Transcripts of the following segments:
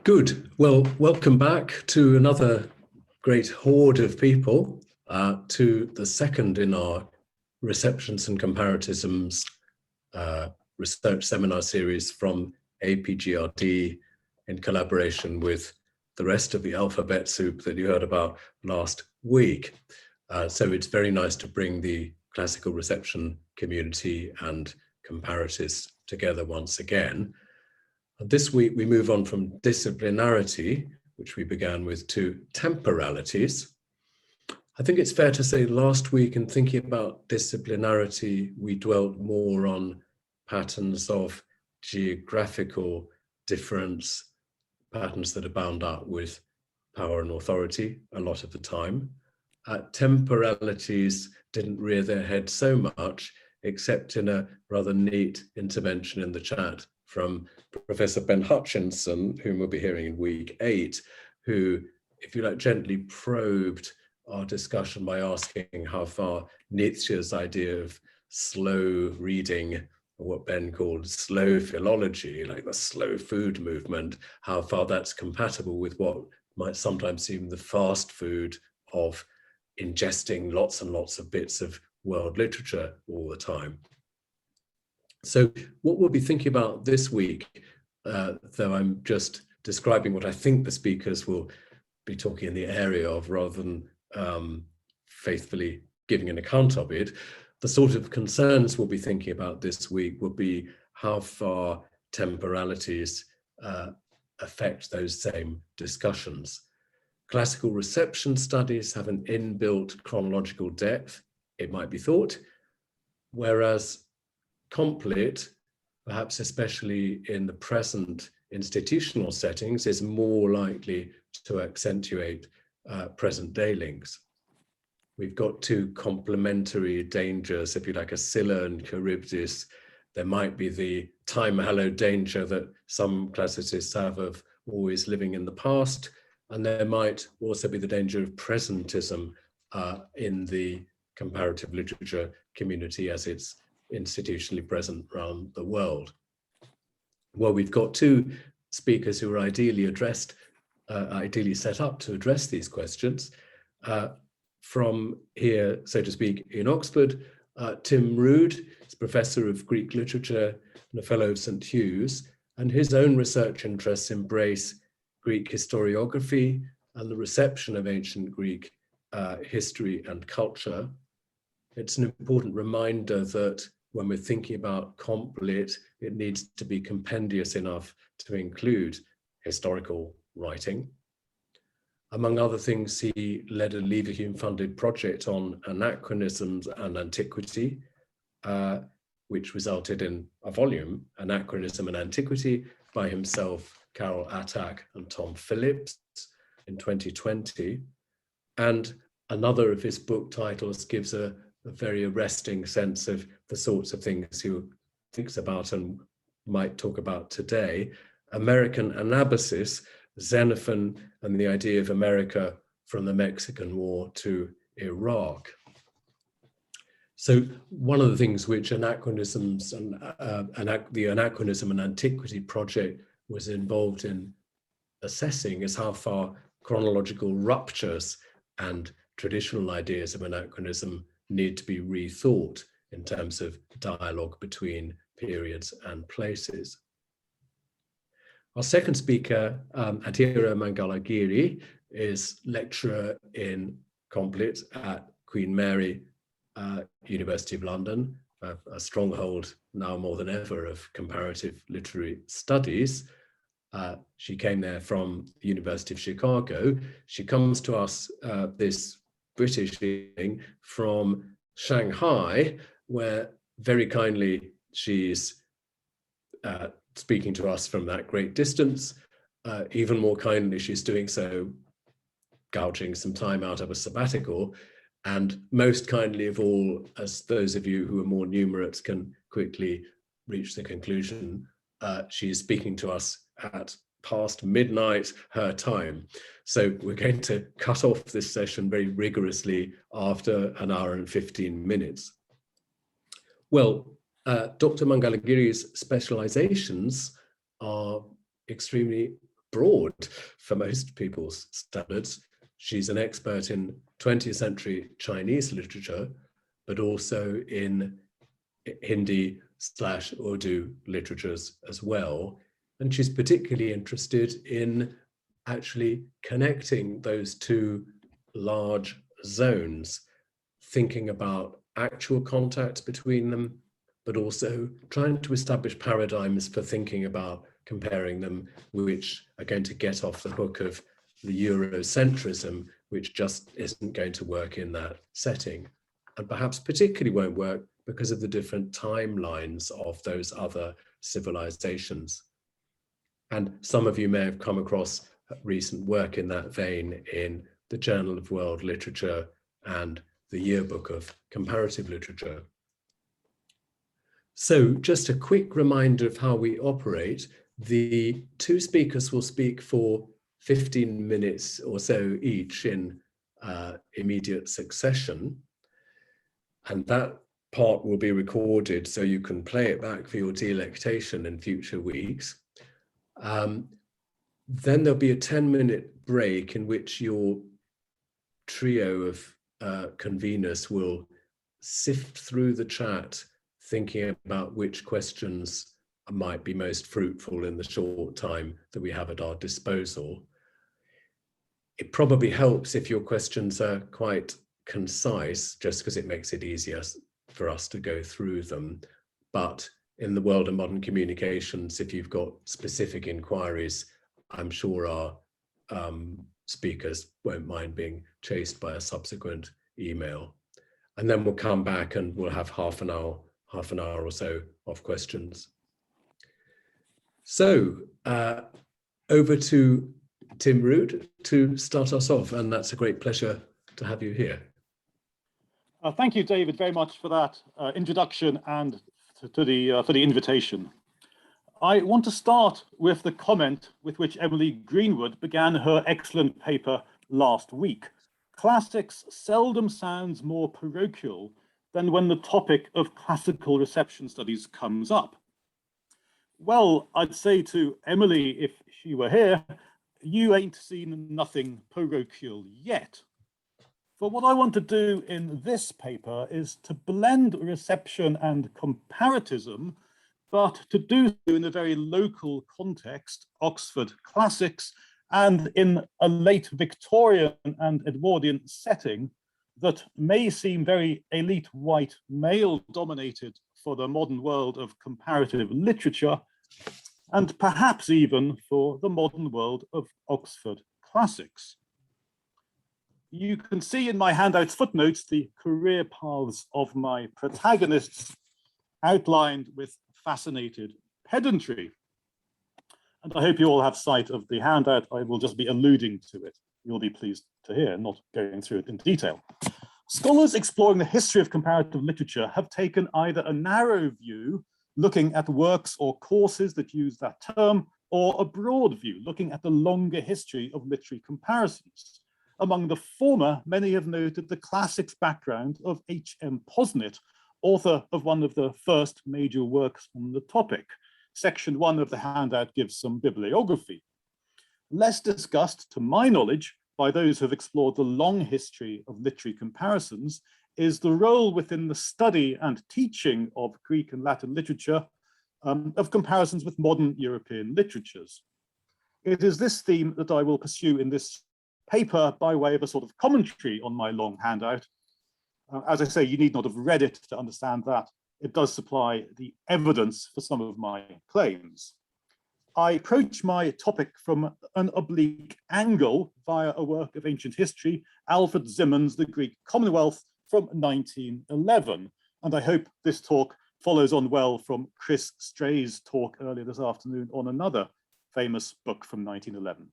Good. Well, welcome back to another great horde of people, to the second in our Receptions and Comparatisms research seminar series from APGRD in collaboration with the rest of the alphabet soup that you heard about last week. So it's very nice to bring the classical reception community and comparatists together once again. This week, we move on from disciplinarity, which we began with, to temporalities. I think it's fair to say last week, in thinking about disciplinarity, we dwelt more on patterns of geographical difference, patterns that are bound up with power and authority a lot of the time. Temporalities didn't rear their head so much, except in a rather neat intervention in the chat from Professor Ben Hutchinson, whom we'll be hearing in week 8, who, if you like, gently probed our discussion by asking how far Nietzsche's idea of slow reading, or what Ben called slow philology, like the slow food movement, how far that's compatible with what might sometimes seem the fast food of ingesting lots and lots of bits of world literature all the time. So what we'll be thinking about this week, though I'm just describing what I think the speakers will be talking in the area of rather than faithfully giving an account of it, the sort of concerns we'll be thinking about this week will be how far temporalities affect those same discussions. Classical reception studies have an inbuilt chronological depth, it might be thought, whereas complet, perhaps especially in the present institutional settings, is more likely to accentuate present-day links. We've got two complementary dangers, if you like, a Scylla and Charybdis. There might be the time-hallowed danger that some classicists have of always living in the past, and there might also be the danger of presentism in the comparative literature community as it's institutionally present around the world. Well, we've got two speakers who are ideally set up to address these questions. From here, so to speak, in Oxford, Tim Rood is Professor of Greek Literature and a Fellow of St. Hugh's, and his own research interests embrace Greek historiography and the reception of ancient Greek history and culture. It's an important reminder that when we're thinking about complet, it needs to be compendious enough to include historical writing. Among other things, he led a Leverhulme-funded project on anachronisms and antiquity, which resulted in a volume, Anachronism and Antiquity, by himself, Carol Attack, and Tom Phillips in 2020. And another of his book titles gives a very arresting sense of the sorts of things he thinks about and might talk about today. American Anabasis, Xenophon and the idea of America from the Mexican War to Iraq. So one of the things which anachronisms and the Anachronism and Antiquity project was involved in assessing is how far chronological ruptures and traditional ideas of anachronism need to be rethought in terms of dialogue between periods and places. Our second speaker, Adhira Mangalagiri, is lecturer in complet at Queen Mary University of London, a stronghold now more than ever of comparative literary studies. She came there from the University of Chicago. She comes to us this British evening from Shanghai, where very kindly she's speaking to us from that great distance. Even more kindly, she's doing so gouging some time out of a sabbatical. And most kindly of all, as those of you who are more numerate can quickly reach the conclusion, she is speaking to us at past midnight her time. So we're going to cut off this session very rigorously after an hour and 15 minutes. Well, Dr. Mangalagiri's specializations are extremely broad for most people's standards. She's an expert in 20th century Chinese literature, but also in Hindi/Urdu literatures as well. And she's particularly interested in actually connecting those two large zones, thinking about actual contacts between them, but also trying to establish paradigms for thinking about comparing them, which are going to get off the hook of the Eurocentrism, which just isn't going to work in that setting, and perhaps particularly won't work because of the different timelines of those other civilizations. And some of you may have come across recent work in that vein in the Journal of World Literature and the Yearbook of Comparative Literature. So just a quick reminder of how we operate. The two speakers will speak for 15 minutes or so each in immediate succession. And that part will be recorded so you can play it back for your delectation in future weeks. Then there'll be a 10-minute break in which your trio of conveners will sift through the chat, thinking about which questions might be most fruitful in the short time that we have at our disposal. It probably helps if your questions are quite concise, just because it makes it easier for us to go through them. But in the world of modern communications, if you've got specific inquiries, I'm sure our speakers won't mind being chased by a subsequent email. And then we'll come back and we'll have half an hour or so of questions. So over to Tim Rood to start us off, and that's a great pleasure to have you here. Thank you, David, very much for that introduction and for the invitation. I want to start with the comment with which Emily Greenwood began her excellent paper last week. Classics seldom sounds more parochial than when the topic of classical reception studies comes up. Well, I'd say to Emily, if she were here, you ain't seen nothing parochial yet. For what I want to do in this paper is to blend reception and comparatism, but to do so in a very local context, Oxford classics, and in a late Victorian and Edwardian setting that may seem very elite white male dominated for the modern world of comparative literature, and perhaps even for the modern world of Oxford classics. You can see in my handout's footnotes the career paths of my protagonists outlined with fascinated pedantry. And I hope you all have sight of the handout. I will just be alluding to it. You'll be pleased to hear, not going through it in detail. Scholars exploring the history of comparative literature have taken either a narrow view, looking at works or courses that use that term, or a broad view, looking at the longer history of literary comparisons. Among the former, many have noted the classics background of H.M. Posnett, author of one of the first major works on the topic. Section 1 of the handout gives some bibliography. Less discussed, to my knowledge, by those who have explored the long history of literary comparisons is the role within the study and teaching of Greek and Latin literature of comparisons with modern European literatures. It is this theme that I will pursue in this paper by way of a sort of commentary on my long handout. As I say, you need not have read it to understand that. It does supply the evidence for some of my claims. I approach my topic from an oblique angle via a work of ancient history, Alfred Zimmern's The Greek Commonwealth from 1911. And I hope this talk follows on well from Chris Stray's talk earlier this afternoon on another famous book from 1911.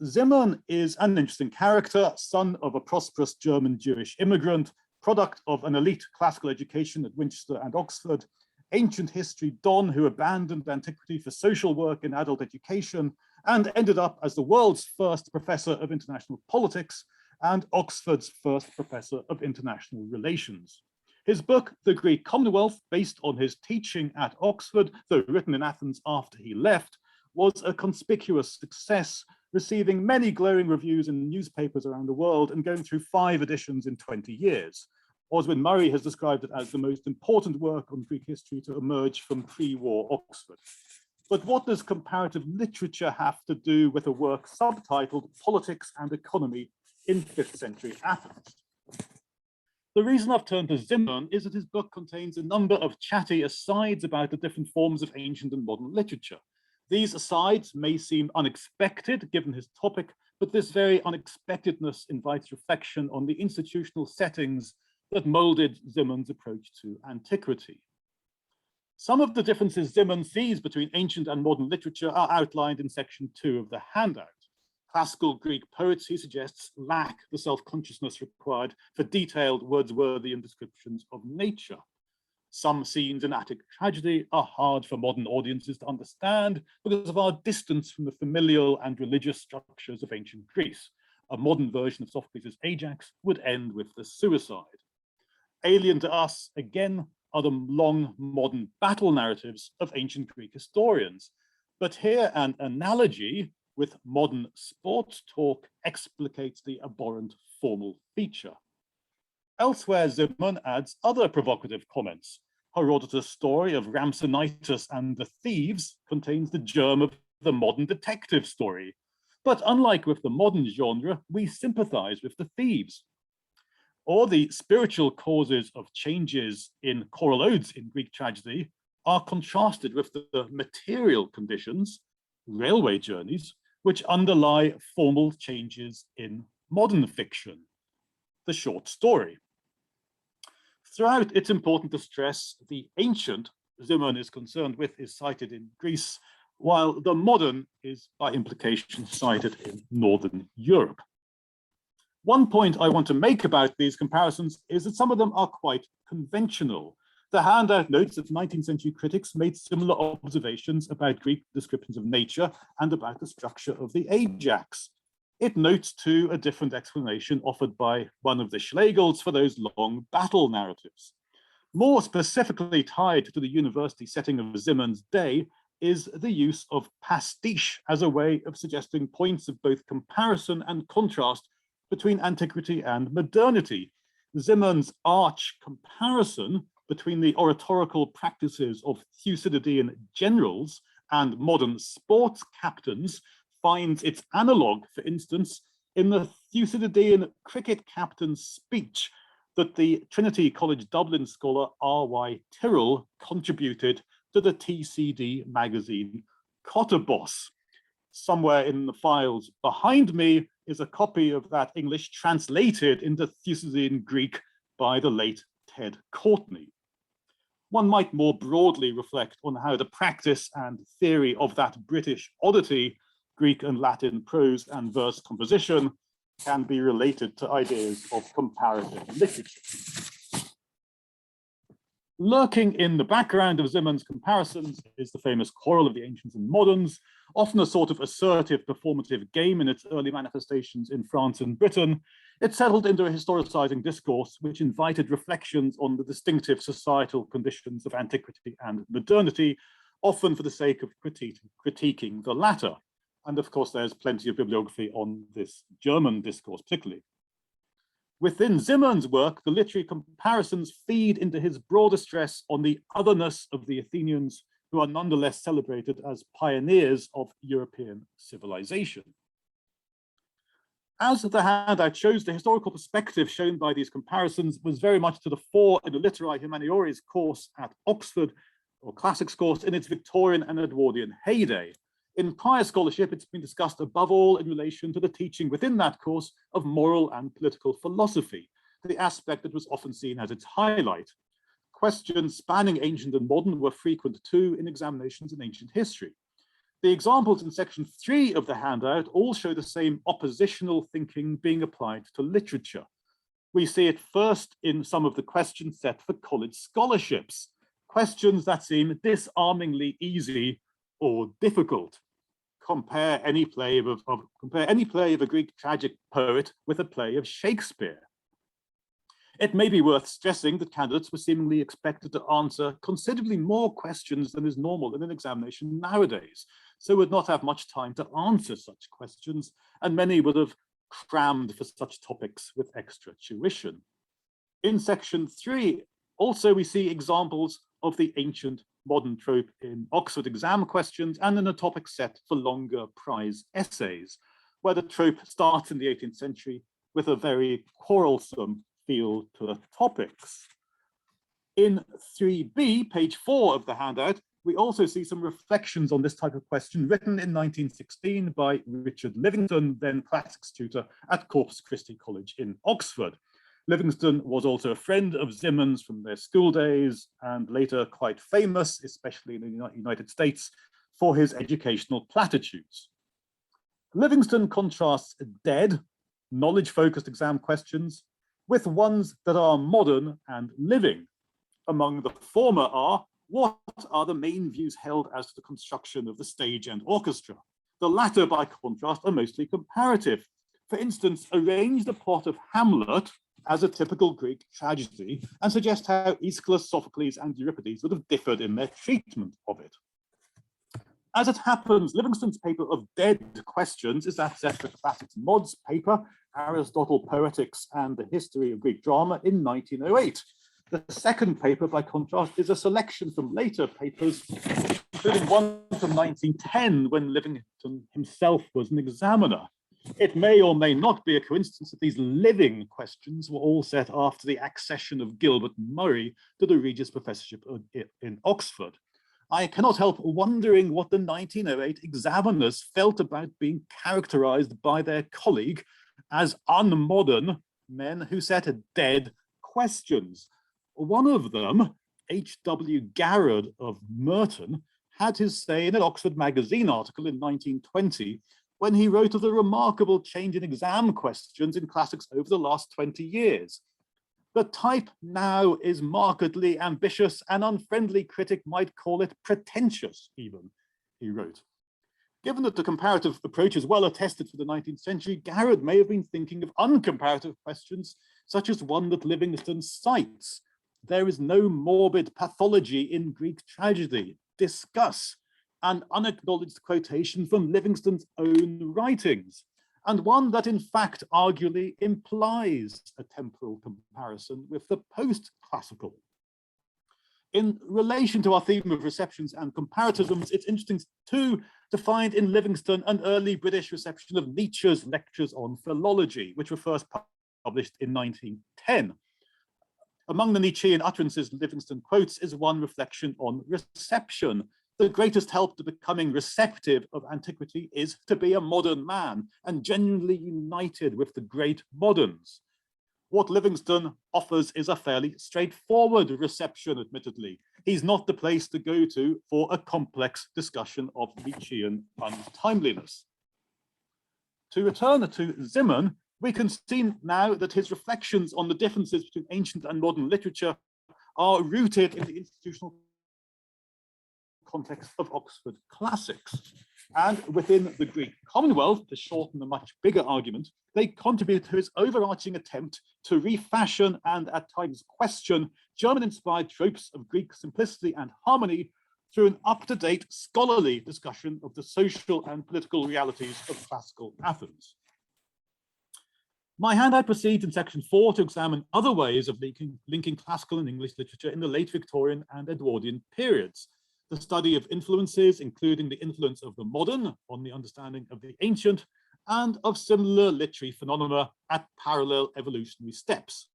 Zimmern is an interesting character, son of a prosperous German Jewish immigrant, product of an elite classical education at Winchester and Oxford, ancient history don who abandoned antiquity for social work in adult education and ended up as the world's first professor of international politics and Oxford's first professor of international relations. His book, The Greek Commonwealth, based on his teaching at Oxford, though written in Athens after he left, was a conspicuous success, receiving many glowing reviews in newspapers around the world and going through 5 editions in 20 years. Oswin Murray has described it as the most important work on Greek history to emerge from pre-war Oxford. But what does comparative literature have to do with a work subtitled Politics and Economy in 5th century Athens? The reason I've turned to Zimmern is that his book contains a number of chatty asides about the different forms of ancient and modern literature. These asides may seem unexpected given his topic, but this very unexpectedness invites reflection on the institutional settings that molded Zimmern's approach to antiquity. Some of the differences Zimmern sees between ancient and modern literature are outlined in section 2 of the handout. Classical Greek poets, he suggests, lack the self-consciousness required for detailed Wordsworthian descriptions of nature. Some scenes in Attic tragedy are hard for modern audiences to understand because of our distance from the familial and religious structures of ancient Greece. A modern version of Sophocles' Ajax would end with the suicide. Alien to us, again, are the long modern battle narratives of ancient Greek historians. But here an analogy with modern sports talk explicates the abhorrent formal feature. Elsewhere, Zimmern adds other provocative comments. Herodotus' story of Rhampsinitus and the thieves contains the germ of the modern detective story. But unlike with the modern genre, we sympathize with the thieves. Or the spiritual causes of changes in choral odes in Greek tragedy are contrasted with the material conditions, railway journeys, which underlie formal changes in modern fiction, the short story. Throughout, it's important to stress the ancient Zimmern is concerned with is cited in Greece, while the modern is by implication cited in Northern Europe. One point I want to make about these comparisons is that some of them are quite conventional. The handout notes that 19th century critics made similar observations about Greek descriptions of nature and about the structure of the Ajax. It notes too a different explanation offered by one of the Schlegels for those long battle narratives. More specifically tied to the university setting of Zimmern's day is the use of pastiche as a way of suggesting points of both comparison and contrast between antiquity and modernity. Zimmern's arch comparison between the oratorical practices of Thucydidean generals and modern sports captains finds its analogue, for instance, in the Thucydidean cricket captain's speech that the Trinity College Dublin scholar R.Y. Tyrrell contributed to the TCD magazine Cotterboss. Somewhere in the files behind me is a copy of that English translated into Thucydidean Greek by the late Ted Courtney. One might more broadly reflect on how the practice and theory of that British oddity, Greek and Latin prose and verse composition, can be related to ideas of comparative literature. Lurking in the background of Zimmern's comparisons is the famous quarrel of the ancients and moderns, often a sort of assertive performative game in its early manifestations in France and Britain. It settled into a historicizing discourse which invited reflections on the distinctive societal conditions of antiquity and modernity, often for the sake of critiquing the latter. And of course, there's plenty of bibliography on this German discourse particularly. Within Zimmern's work, the literary comparisons feed into his broader stress on the otherness of the Athenians, who are nonetheless celebrated as pioneers of European civilization. As the handout shows, the historical perspective shown by these comparisons was very much to the fore in the Literae Humaniores course at Oxford, or classics course, in its Victorian and Edwardian heyday. In prior scholarship, it's been discussed above all in relation to the teaching within that course of moral and political philosophy, the aspect that was often seen as its highlight. Questions spanning ancient and modern were frequent too in examinations in ancient history. The examples in section 3 of the handout all show the same oppositional thinking being applied to literature. We see it first in some of the questions set for college scholarships, questions that seem disarmingly easy or difficult. Compare any play of a Greek tragic poet with a play of Shakespeare. It may be worth stressing that candidates were seemingly expected to answer considerably more questions than is normal in an examination nowadays. so would not have much time to answer such questions, and many would have crammed for such topics with extra tuition. In section 3, also we see examples of the ancient modern trope in Oxford exam questions and in a topic set for longer prize essays, where the trope starts in the 18th century with a very quarrelsome feel to the topics. In 3b, page 4 of the handout, we also see some reflections on this type of question written in 1916 by Richard Livingston, then classics tutor at Corpus Christi College in Oxford. Livingston was also a friend of Zimmern's from their school days and later quite famous, especially in the United States, for his educational platitudes. Livingston contrasts dead, knowledge-focused exam questions with ones that are modern and living. Among the former are, what are the main views held as to the construction of the stage and orchestra? The latter, by contrast, are mostly comparative. For instance, arrange the plot of Hamlet as a typical Greek tragedy and suggest how Aeschylus, Sophocles, and Euripides would have differed in their treatment of it. As it happens, Livingston's paper of dead questions is that set for Classics Mod's paper, Aristotle, Poetics, and the History of Greek Drama in 1908. The second paper, by contrast, is a selection from later papers, including one from 1910, when Livingston himself was an examiner. It may or may not be a coincidence that these living questions were all set after the accession of Gilbert Murray to the Regius Professorship in Oxford. I cannot help wondering what the 1908 examiners felt about being characterized by their colleague as unmodern men who set dead questions. One of them, H.W. Garrod of Merton, had his say in an Oxford magazine article in 1920 when he wrote of the remarkable change in exam questions in classics over the last 20 years. The type now is markedly ambitious, an unfriendly critic might call it pretentious even, he wrote. Given that the comparative approach is well attested for the 19th century, Garrod may have been thinking of uncomparative questions, such as one that Livingston cites. There is no morbid pathology in Greek tragedy. Discuss. An unacknowledged quotation from Livingston's own writings, and one that in fact arguably implies a temporal comparison with the post-classical. In relation to our theme of receptions and comparatisms, it's interesting too to find in Livingston an early British reception of Nietzsche's lectures on philology, which were first published in 1910. Among the Nietzschean utterances Livingston quotes is one reflection on reception. The greatest help to becoming receptive of antiquity is to be a modern man and genuinely united with the great moderns. What Livingston offers is a fairly straightforward reception, admittedly. He's not the place to go to for a complex discussion of Nietzschean untimeliness. To return to Zimmern, we can see now that his reflections on the differences between ancient and modern literature are rooted in the institutional context of Oxford classics. And within the Greek Commonwealth, to shorten a much bigger argument, they contribute to his overarching attempt to refashion and at times question German-inspired tropes of Greek simplicity and harmony through an up-to-date scholarly discussion of the social and political realities of classical Athens. My handout proceeds in section 4 to examine other ways of linking classical and English literature in the late Victorian and Edwardian periods. The study of influences, including the influence of the modern on the understanding of the ancient, and of similar literary phenomena at parallel evolutionary steps.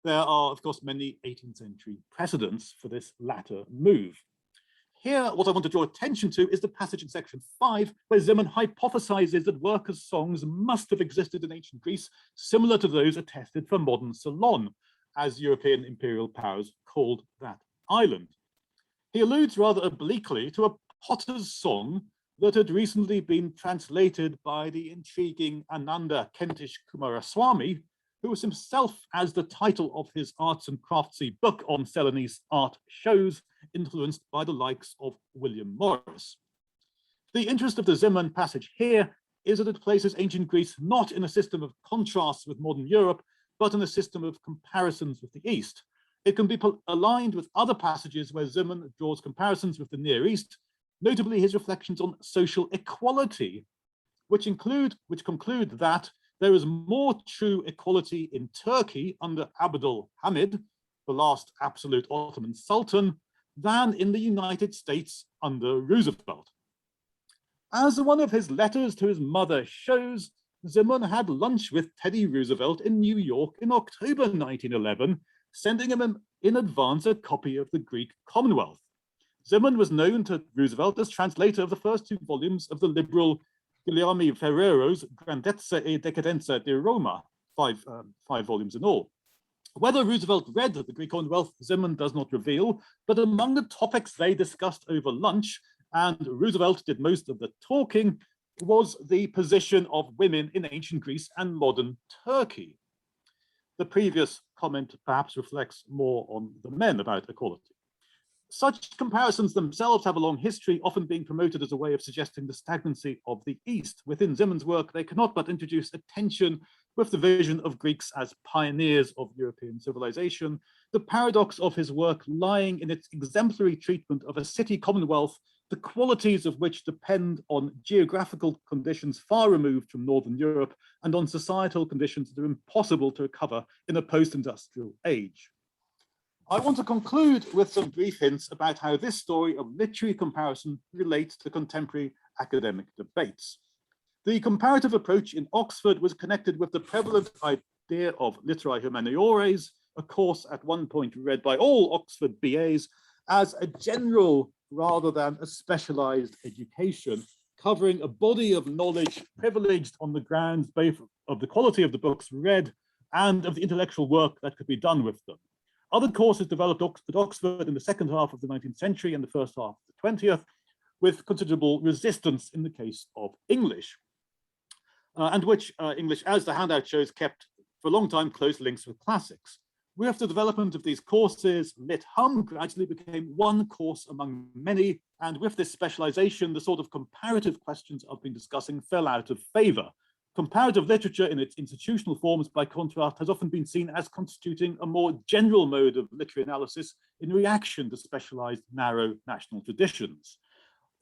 There are, of course, many 18th century precedents for this latter move. Here, what I want to draw attention to is the passage in section 5, where Zimmern hypothesizes that workers' songs must have existed in ancient Greece, similar to those attested for modern Ceylon, as European imperial powers called that island. He alludes rather obliquely to a potter's song that had recently been translated by the intriguing Ananda Kentish Kumaraswamy, who was himself, as the title of his arts and craftsy book on Ceylonese art shows, influenced by the likes of William Morris. The interest of the Zimmern passage here is that it places ancient Greece not in a system of contrasts with modern Europe, but in a system of comparisons with the East. It can be aligned with other passages where Zimmern draws comparisons with the Near East, notably his reflections on social equality, which conclude that there is more true equality in Turkey under Abdul Hamid, the last absolute Ottoman Sultan, than in the United States under Roosevelt. As one of his letters to his mother shows, Zeman had lunch with Teddy Roosevelt in New York in October 1911, sending him in advance a copy of the Greek Commonwealth. Zeman was known to Roosevelt as translator of the first two volumes of the liberal Guilherme Ferrero's Grandezza e Decadenza de Roma, five volumes in all. Whether Roosevelt read the Greek Commonwealth, Zeman does not reveal, but among the topics they discussed over lunch, and Roosevelt did most of the talking, was the position of women in ancient Greece and modern Turkey. The previous comment perhaps reflects more on the men about equality. Such comparisons themselves have a long history, often being promoted as a way of suggesting the stagnancy of the East. Within Zeman's work, they cannot but introduce a tension with the vision of Greeks as pioneers of European civilization, the paradox of his work lying in its exemplary treatment of a city commonwealth, the qualities of which depend on geographical conditions far removed from Northern Europe and on societal conditions that are impossible to recover in a post-industrial age. I want to conclude with some brief hints about how this story of literary comparison relates to contemporary academic debates. The comparative approach in Oxford was connected with the prevalent idea of literae humaniores, a course at one point read by all Oxford BAs, as a general rather than a specialized education, covering a body of knowledge privileged on the grounds both of the quality of the books read and of the intellectual work that could be done with them. Other courses developed at Oxford in the second half of the 19th century and the first half of the 20th, with considerable resistance in the case of English, and which English, as the handout shows, kept for a long time close links with classics. With the development of these courses, Lit Hum gradually became one course among many, and with this specialization, the sort of comparative questions I've been discussing fell out of favor. Comparative literature in its institutional forms, by contrast, has often been seen as constituting a more general mode of literary analysis in reaction to specialized narrow national traditions.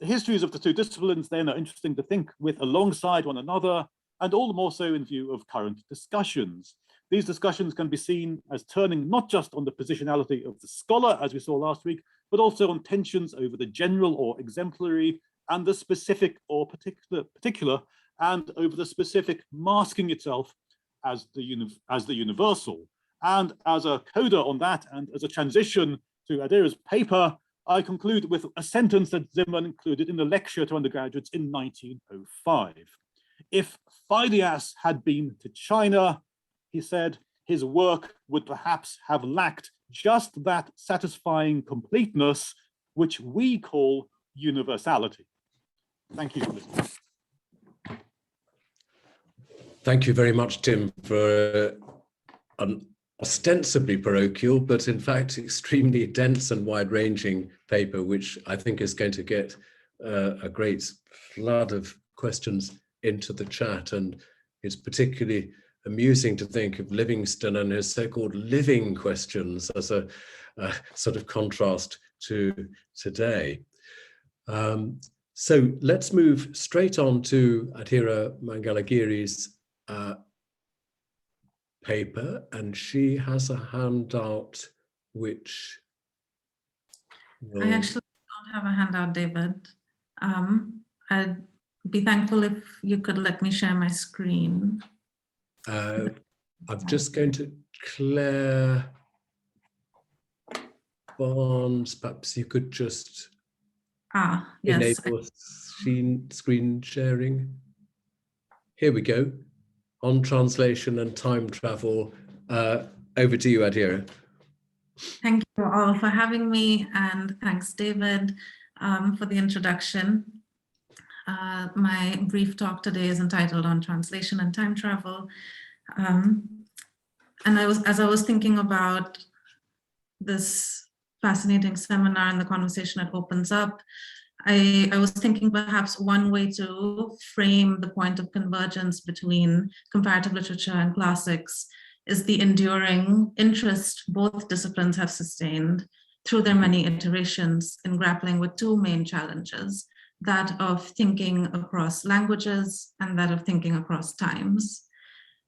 The histories of the two disciplines then are interesting to think with alongside one another, and all the more so in view of current discussions. These discussions can be seen as turning not just on the positionality of the scholar, as we saw last week, but also on tensions over the general or exemplary and the specific or particular, and over the specific masking itself as the universal. And as a coda on that, and as a transition to Adhira's paper, I conclude with a sentence that Zeman included in the lecture to undergraduates in 1905. If Phidias had been to China, he said, his work would perhaps have lacked just that satisfying completeness which we call universality. Thank you for listening. Thank you very much, Tim, for an ostensibly parochial, but in fact extremely dense and wide-ranging paper, which I think is going to get a great flood of questions into the chat. And it's particularly amusing to think of Livingstone and his so-called living questions as a sort of contrast to today. So let's move straight on to Adhira Mangalagiri's paper, and she has a handout which will... I actually don't have a handout, David. I'd be thankful if you could let me share my screen. I'm just going to Claire Barnes, perhaps you could just yes. enable screen sharing. Here we go. On translation and time travel. Over to you, Adhira. Thank you all for having me, and thanks, David, for the introduction. My brief talk today is entitled On Translation and Time Travel. And as I was thinking about this fascinating seminar and the conversation it opens up, I was thinking perhaps one way to frame the point of convergence between comparative literature and classics is the enduring interest both disciplines have sustained through their many iterations in grappling with two main challenges. that of thinking across languages and that of thinking across times.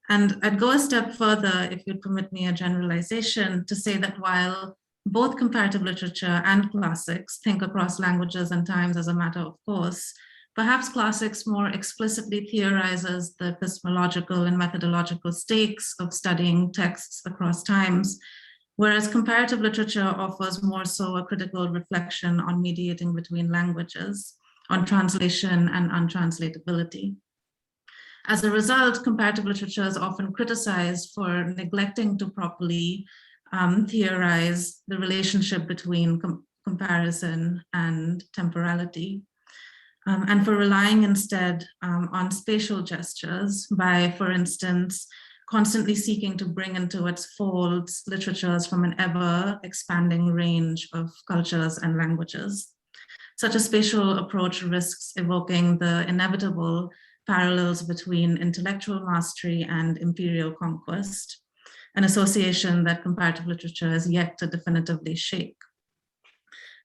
And I'd go a step further, if you'd permit me a generalization, to say that while both comparative literature and classics think across languages and times as a matter of course, perhaps classics more explicitly theorizes the epistemological and methodological stakes of studying texts across times, whereas comparative literature offers more so a critical reflection on mediating between languages, on translation and untranslatability. As a result, comparative literature is often criticized for neglecting to properly theorize the relationship between comparison and temporality, and for relying instead on spatial gestures by, for instance, constantly seeking to bring into its folds literatures from an ever expanding range of cultures and languages. Such a spatial approach risks evoking the inevitable parallels between intellectual mastery and imperial conquest, an association that comparative literature is yet to definitively shake.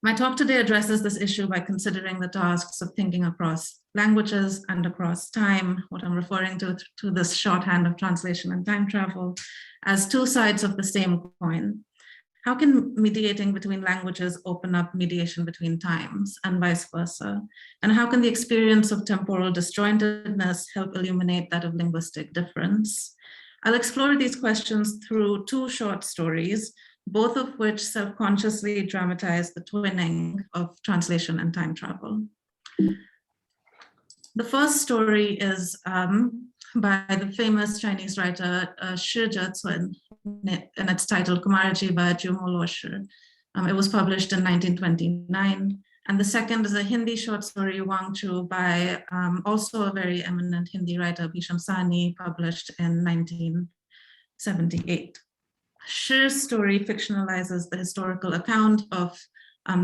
My talk today addresses this issue by considering the tasks of thinking across languages and across time, what I'm referring to this shorthand of translation and time travel, as two sides of the same coin. How can mediating between languages open up mediation between times and vice versa? And how can the experience of temporal disjointedness help illuminate that of linguistic difference? I'll explore these questions through two short stories, both of which self-consciously dramatize the twinning of translation and time travel. The first story is by the famous Chinese writer Shi Zhetsun, and it's titled Kumarajiva Jumolo Shi. It was published in 1929. And the second is a Hindi short story, Wang Chu, by also a very eminent Hindi writer, Bhisham Sahni, published in 1978. Shi's story fictionalizes the historical account of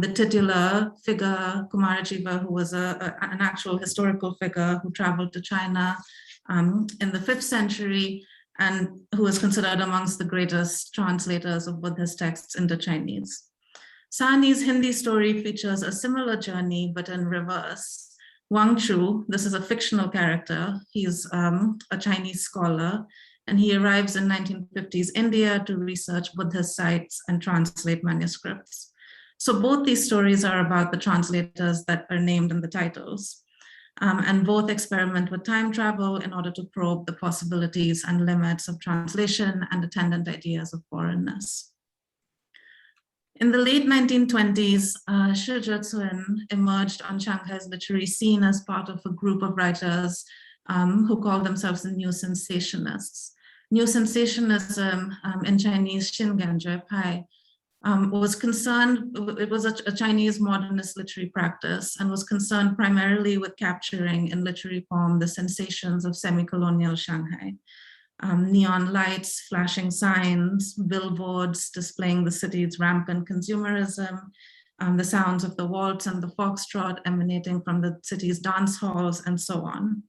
the titular figure, Kumarajiva, who was an actual historical figure who traveled to China in the 5th century and who was considered amongst the greatest translators of Buddhist texts into Chinese. Sahni's Hindi story features a similar journey, but in reverse. Wang Chu, this is a fictional character. He's a Chinese scholar, and he arrives in 1950s India to research Buddhist sites and translate manuscripts. So both these stories are about the translators that are named in the titles, and both experiment with time travel in order to probe the possibilities and limits of translation and attendant ideas of foreignness. In the late 1920s, Shi Zhetsun emerged on Shanghai's literary scene as part of a group of writers who called themselves the New Sensationists. New Sensationism in Chinese, Xinganzhe Pai, was concerned, it was a Chinese modernist literary practice and was concerned primarily with capturing in literary form the sensations of semi-colonial Shanghai. Neon lights, flashing signs, billboards displaying the city's rampant consumerism, the sounds of the waltz and the foxtrot emanating from the city's dance halls, and so on.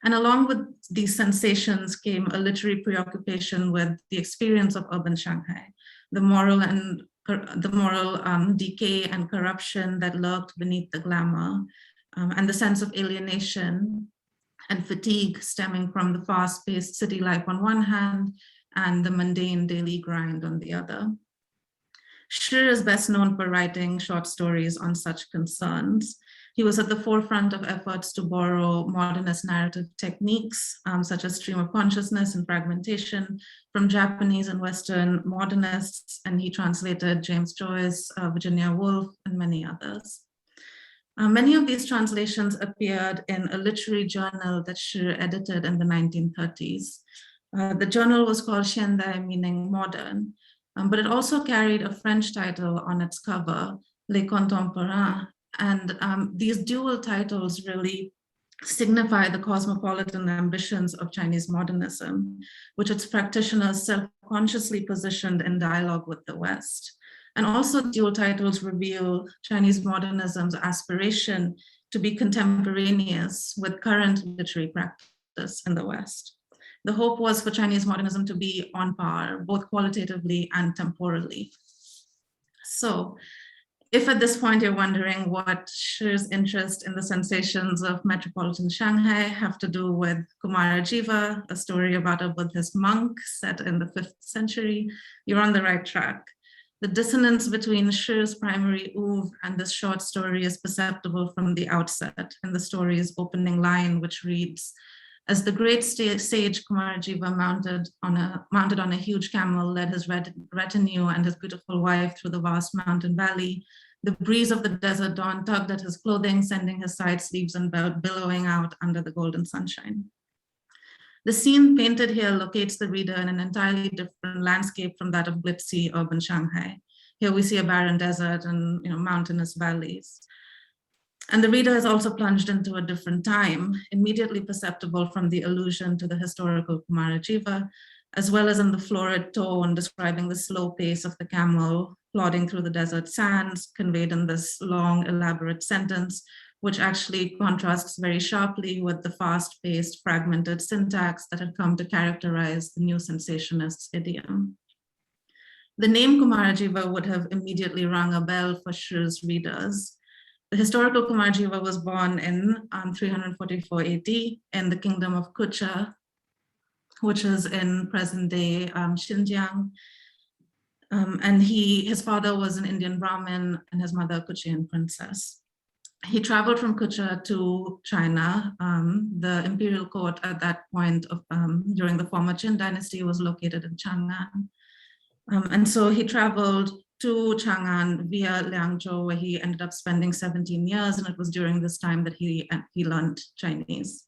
And along with these sensations came a literary preoccupation with the experience of urban Shanghai, the moral decay and corruption that lurked beneath the glamour, and the sense of alienation and fatigue stemming from the fast-paced city life on one hand and the mundane daily grind on the other. Shi is best known for writing short stories on such concerns. He was at the forefront of efforts to borrow modernist narrative techniques, such as stream of consciousness and fragmentation, from Japanese and Western modernists, and he translated James Joyce, Virginia Woolf, and many others. Many of these translations appeared in a literary journal that Shi edited in the 1930s. The journal was called Xiandai, meaning modern, but it also carried a French title on its cover, Les Contemporains, and these dual titles really signify the cosmopolitan ambitions of Chinese modernism, which its practitioners self-consciously positioned in dialogue with the West. And also dual titles reveal Chinese modernism's aspiration to be contemporaneous with current literary practice in the West. The hope was for Chinese modernism to be on par, both qualitatively and temporally. So If at this point you're wondering what Shir's interest in the sensations of metropolitan Shanghai have to do with Kumarajiva, a story about a Buddhist monk set in the 5th century, you're on the right track. The dissonance between Shir's primary oeuvre and this short story is perceptible from the outset in the story's opening line, which reads, "As the great sage Kumarajiva mounted on a huge camel led his retinue and his beautiful wife through the vast mountain valley, the breeze of the desert dawn tugged at his clothing, sending his side sleeves and billowing out under the golden sunshine." The scene painted here locates the reader in an entirely different landscape from that of glitzy urban Shanghai. Here we see a barren desert and mountainous valleys. And the reader is also plunged into a different time, immediately perceptible from the allusion to the historical Kumarajiva, as well as in the florid tone describing the slow pace of the camel plodding through the desert sands, conveyed in this long, elaborate sentence, which actually contrasts very sharply with the fast-paced, fragmented syntax that had come to characterize the new sensationist's idiom. The name Kumarajiva would have immediately rung a bell for Shir's readers. The historical Kumarajiva was born in 344 AD in the kingdom of Kucha, which is in present-day Xinjiang. And his father was an Indian Brahmin and his mother a Kuchian princess. He traveled from Kucha to China. The imperial court at that point during the former Qin dynasty was located in Chang'an. And so he traveled to Chang'an via Liangzhou, where he ended up spending 17 years, and it was during this time that he learned Chinese.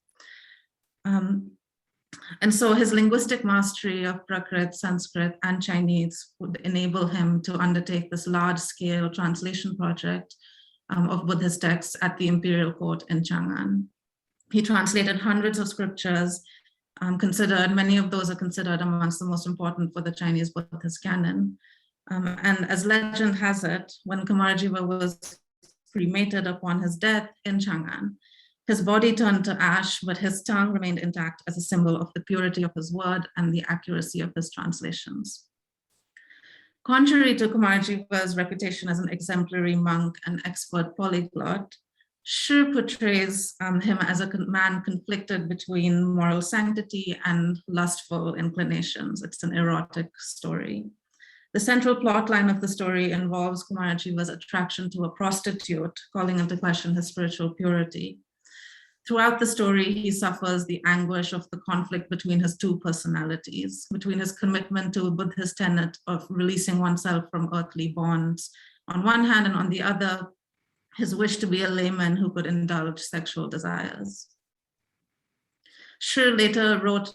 And so his linguistic mastery of Prakrit, Sanskrit, and Chinese would enable him to undertake this large-scale translation project of Buddhist texts at the imperial court in Chang'an. He translated hundreds of scriptures, many of those are considered amongst the most important for the Chinese Buddhist canon. And as legend has it, when Kumarajiva was cremated upon his death in Chang'an, his body turned to ash, but his tongue remained intact as a symbol of the purity of his word and the accuracy of his translations. Contrary to Kumarajiva's reputation as an exemplary monk and expert polyglot, Shir portrays him as a man conflicted between moral sanctity and lustful inclinations. It's an erotic story. The central plot line of the story involves Kumarajiva's attraction to a prostitute, calling into question his spiritual purity. Throughout the story, he suffers the anguish of the conflict between his two personalities, between his commitment to a Buddhist tenet of releasing oneself from earthly bonds on one hand, and on the other, his wish to be a layman who could indulge sexual desires. Shir later wrote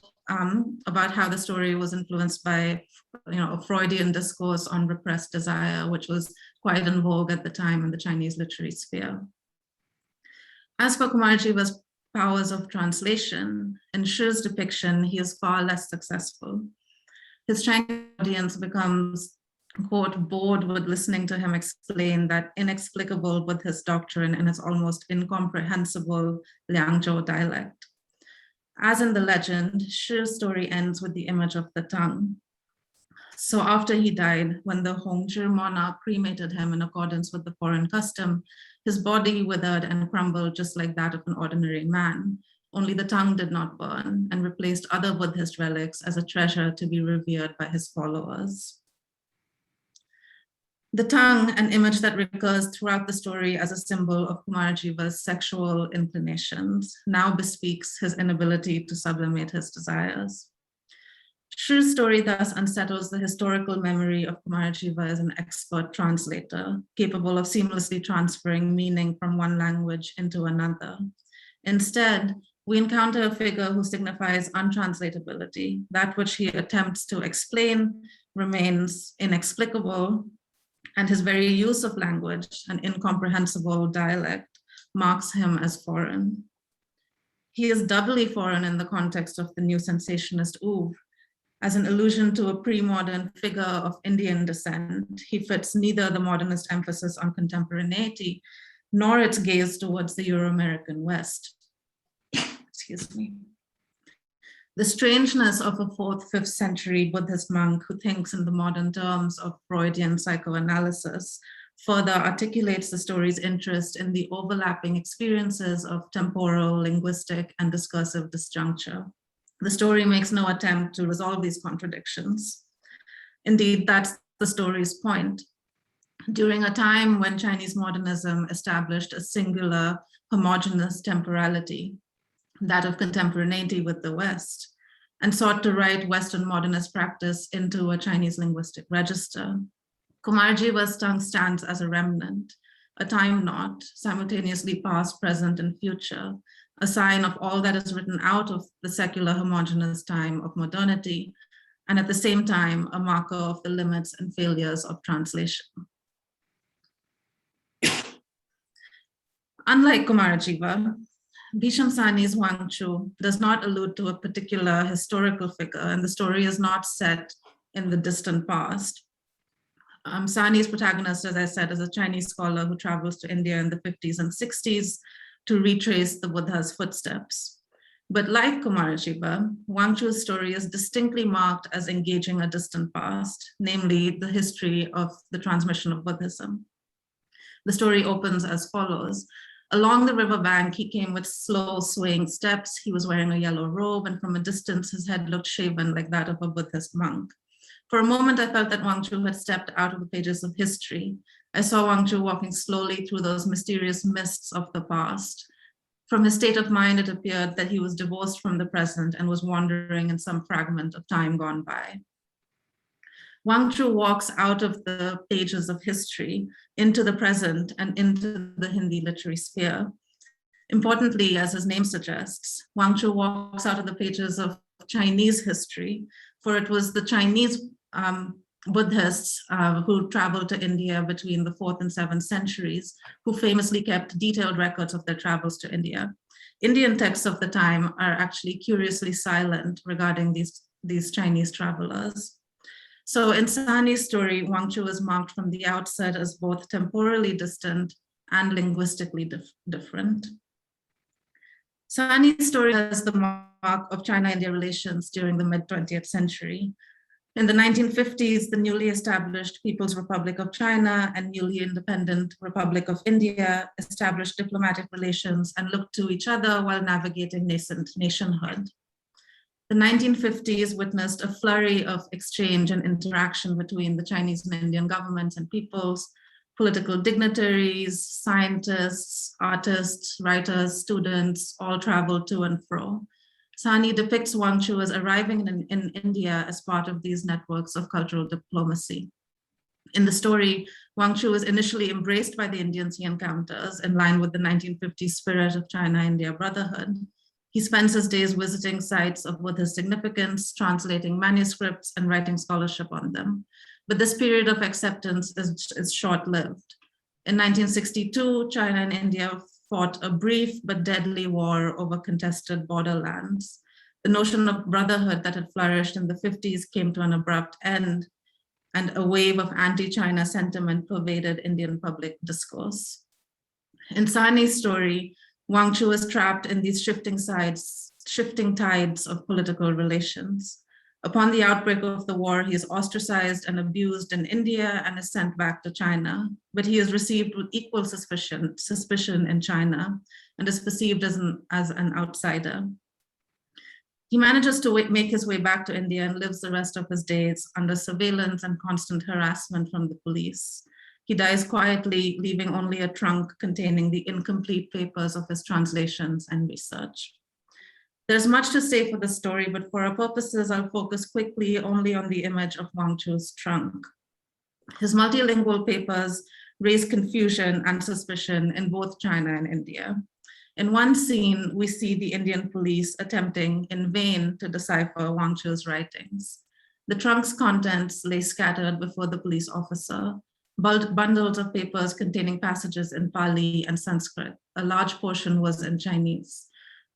about how the story was influenced by a Freudian discourse on repressed desire, which was quite in vogue at the time in the Chinese literary sphere. As for Kumarajiva's powers of translation, in Shir's depiction, he is far less successful. His Chinese audience becomes, quote, bored with listening to him explain that inexplicable Buddhist doctrine in his almost incomprehensible Liangzhou dialect. As in the legend, Shir's story ends with the image of the tongue. So after he died, when the Hongzhi monarch cremated him in accordance with the foreign custom, his body withered and crumbled just like that of an ordinary man. Only the tongue did not burn and replaced other Buddhist relics as a treasure to be revered by his followers. The tongue, an image that recurs throughout the story as a symbol of Kumarajiva's sexual inclinations, now bespeaks his inability to sublimate his desires. Shir's story thus unsettles the historical memory of Kumarajiva as an expert translator, capable of seamlessly transferring meaning from one language into another. Instead, we encounter a figure who signifies untranslatability. That which he attempts to explain remains inexplicable, and his very use of language, an incomprehensible dialect, marks him as foreign. He is doubly foreign in the context of the new sensationist oeuvre. As an allusion to a pre-modern figure of Indian descent, he fits neither the modernist emphasis on contemporaneity nor its gaze towards the Euro-American West. Excuse me. The strangeness of a 4th, 5th century Buddhist monk who thinks in the modern terms of Freudian psychoanalysis further articulates the story's interest in the overlapping experiences of temporal, linguistic, and discursive disjuncture. The story makes no attempt to resolve these contradictions. Indeed, that's the story's point. During a time when Chinese modernism established a singular, homogeneous temporality, that of contemporaneity with the West, and sought to write Western modernist practice into a Chinese linguistic register, Kumarjiva's tongue stands as a remnant, a time knot, simultaneously past, present, and future, a sign of all that is written out of the secular homogeneous time of modernity, and at the same time, a marker of the limits and failures of translation. Unlike Kumarjiva, Bhisham Sahni's Wang Chu does not allude to a particular historical figure, and the story is not set in the distant past. Sahni's protagonist, as I said, is a Chinese scholar who travels to India in the 50s and 60s to retrace the Buddha's footsteps. But like Kumarjiva, Wang Chu's story is distinctly marked as engaging a distant past, namely the history of the transmission of Buddhism. The story opens as follows. Along the riverbank, he came with slow, swaying steps. He was wearing a yellow robe, and from a distance, his head looked shaven like that of a Buddhist monk. For a moment, I felt that Wang Chu had stepped out of the pages of history. I saw Wang Chu walking slowly through those mysterious mists of the past. From his state of mind, it appeared that he was divorced from the present and was wandering in some fragment of time gone by. Wang Chu walks out of the pages of history into the present and into the Hindi literary sphere. Importantly, as his name suggests, Wang Chu walks out of the pages of Chinese history, for it was the Chinese Buddhists who traveled to India between the 4th and 7th centuries, who famously kept detailed records of their travels to India. Indian texts of the time are actually curiously silent regarding these Chinese travelers. So in Sahni's story, Wang Chu is marked from the outset as both temporally distant and linguistically different. Sahni's story has the mark of China-India relations during the mid-20th century. In the 1950s, the newly established People's Republic of China and newly independent Republic of India established diplomatic relations and looked to each other while navigating nascent nationhood. The 1950s witnessed a flurry of exchange and interaction between the Chinese and Indian governments and peoples. Political dignitaries, scientists, artists, writers, students all traveled to and fro. Sahni depicts Wang Chu as arriving in India as part of these networks of cultural diplomacy. In the story, Wang Chu is initially embraced by the Indians he encounters in line with the 1950s spirit of China-India brotherhood. He spends his days visiting sites of Buddhist significance, translating manuscripts, and writing scholarship on them. But this period of acceptance is short-lived. In 1962, China and India fought a brief but deadly war over contested borderlands. The notion of brotherhood that had flourished in the 50s came to an abrupt end, and a wave of anti-China sentiment pervaded Indian public discourse. In Sahni's story, Wang Chu is trapped in these shifting tides of political relations. Upon the outbreak of the war, he is ostracized and abused in India and is sent back to China, but he is received with equal suspicion in China and is perceived as an outsider. He manages to make his way back to India and lives the rest of his days under surveillance and constant harassment from the police. He dies quietly, leaving only a trunk containing the incomplete papers of his translations and research. There's much to say for the story, but for our purposes, I'll focus quickly only on the image of Wang Chu's trunk. His multilingual papers raise confusion and suspicion in both China and India. In one scene, we see the Indian police attempting in vain to decipher Wang Chu's writings. The trunk's contents lay scattered before the police officer, bundles of papers containing passages in Pali and Sanskrit. A large portion was in Chinese.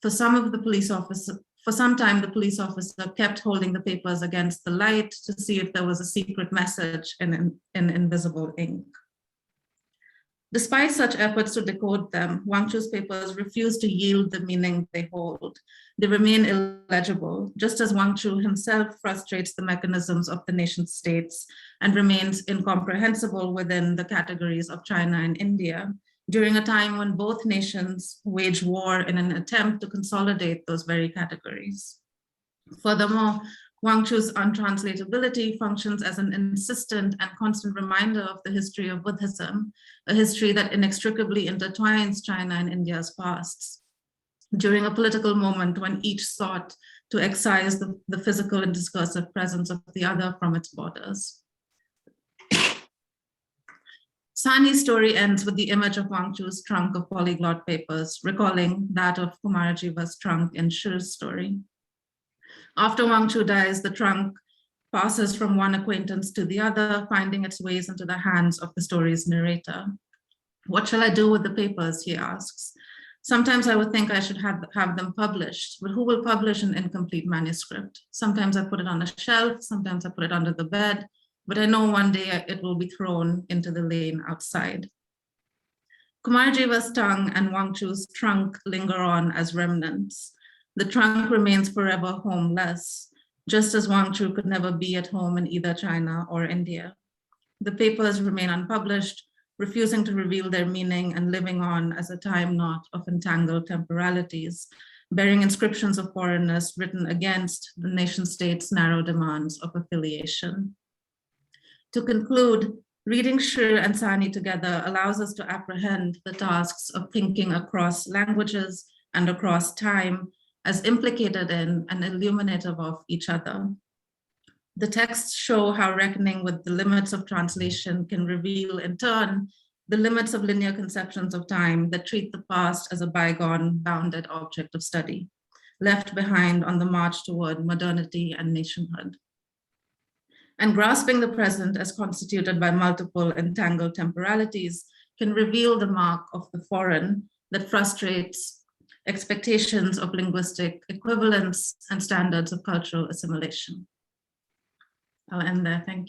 For some time, the police officer kept holding the papers against the light to see if there was a secret message in invisible ink. Despite such efforts to decode them, Wang Chu's papers refuse to yield the meaning they hold. They remain illegible, just as Wang Chu himself frustrates the mechanisms of the nation states and remains incomprehensible within the categories of China and India, during a time when both nations wage war in an attempt to consolidate those very categories. Furthermore, Wang Chu's untranslatability functions as an insistent and constant reminder of the history of Buddhism, a history that inextricably intertwines China and India's pasts. During a political moment when each sought to excise the physical and discursive presence of the other from its borders. Sani's story ends with the image of Wang Chu's trunk of polyglot papers, recalling that of Kumarajiva's trunk in Shi's story. After Wang Chu dies, the trunk passes from one acquaintance to the other, finding its ways into the hands of the story's narrator. What shall I do with the papers, he asks. Sometimes I would think I should have them published, but who will publish an incomplete manuscript? Sometimes I put it on a shelf, sometimes I put it under the bed, but I know one day it will be thrown into the lane outside. Kumarajiva's tongue and Wang Chu's trunk linger on as remnants. The trunk remains forever homeless, just as Wang Chu could never be at home in either China or India. The papers remain unpublished, refusing to reveal their meaning and living on as a time knot of entangled temporalities, bearing inscriptions of foreignness written against the nation state's narrow demands of affiliation. To conclude, reading Shi and Sani together allows us to apprehend the tasks of thinking across languages and across time as implicated in and illuminative of each other. The texts show how reckoning with the limits of translation can reveal, in turn, the limits of linear conceptions of time that treat the past as a bygone, bounded object of study, left behind on the march toward modernity and nationhood. And grasping the present as constituted by multiple entangled temporalities can reveal the mark of the foreign that frustrates expectations of linguistic equivalence and standards of cultural assimilation. I'll end there, thank you.